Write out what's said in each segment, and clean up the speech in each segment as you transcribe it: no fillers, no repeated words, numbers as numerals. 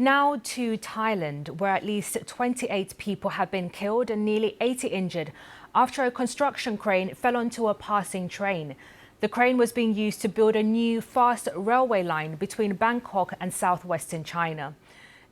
Now to Thailand, where at least 28 people have been killed and nearly 80 injured after a construction crane fell onto a passing train. The crane was being used to build a new fast railway line between Bangkok and southwestern China.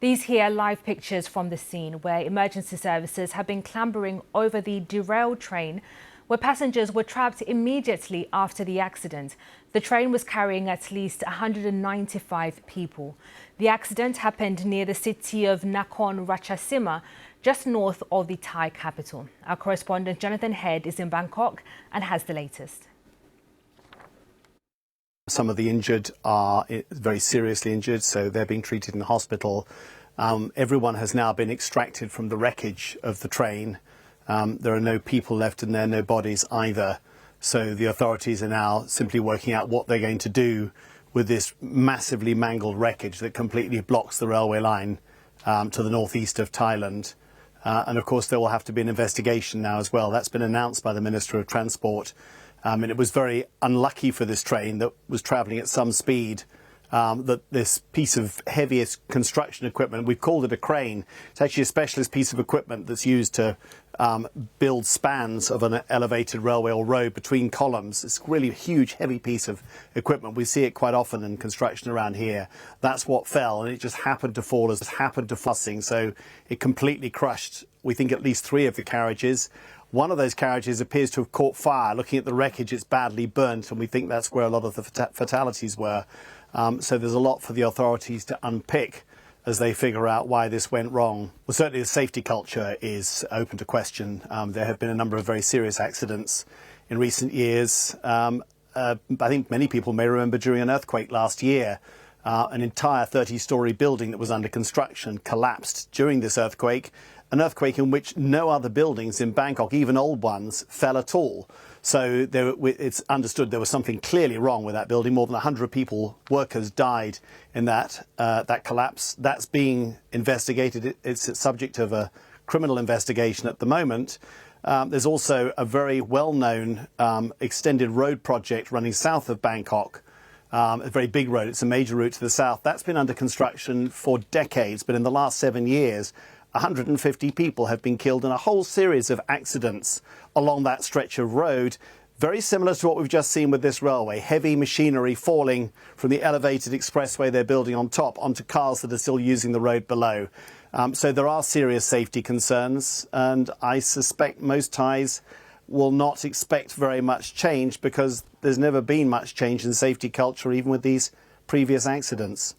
These here are live pictures from the scene where emergency services have been clambering over the derailed train, where passengers were trapped immediately after the accident. The train was carrying at least 195 people. The accident happened near the city of Nakhon Ratchasima, just north of the Thai capital. Our correspondent Jonathan Head is in Bangkok and has the latest. Some of the injured are very seriously injured, so they're being treated in hospital. Everyone has now been extracted from the wreckage of the train. There are no people left in there, no bodies either. So the authorities are now simply working out what they're going to do with this massively mangled wreckage that completely blocks the railway line to the northeast of Thailand. And of course, there will have to be an investigation now as well. That's been announced by the Minister of Transport. And it was very unlucky for this train that was travelling at some speed that this piece of heaviest construction equipment, we've called it a crane, it's actually a specialist piece of equipment that's used to build spans of an elevated railway or road between columns. It's really a huge, heavy piece of equipment. We see it quite often in construction around here. That's what fell, and it just happened to fall as it happened to fussing. So it completely crushed, we think, at least 3 of the carriages. One of those carriages appears to have caught fire. Looking at the wreckage, it's badly burnt, and we think that's where a lot of the fatalities were. So there's a lot for the authorities to unpick as they figure out why this went wrong. Well, certainly the safety culture is open to question. There have been a number of very serious accidents in recent years. I think many people may remember during an earthquake last year, an entire 30-storey building that was under construction collapsed during this earthquake, an earthquake in which no other buildings in Bangkok, even old ones, fell at all. So it's understood there was something clearly wrong with that building. More than 100 workers died in that collapse. That's being investigated. It's subject of a criminal investigation at the moment. There's also a very well-known extended road project running south of Bangkok, a very big road. It's a major route to the south. That's been under construction for decades, but in the last 7 years, 150 people have been killed in a whole series of accidents along that stretch of road, very similar to what we've just seen with this railway. Heavy machinery falling from the elevated expressway they're building on top onto cars that are still using the road below. So there are serious safety concerns, and I suspect most Thais will not expect very much change because there's never been much change in safety culture, even with these previous accidents.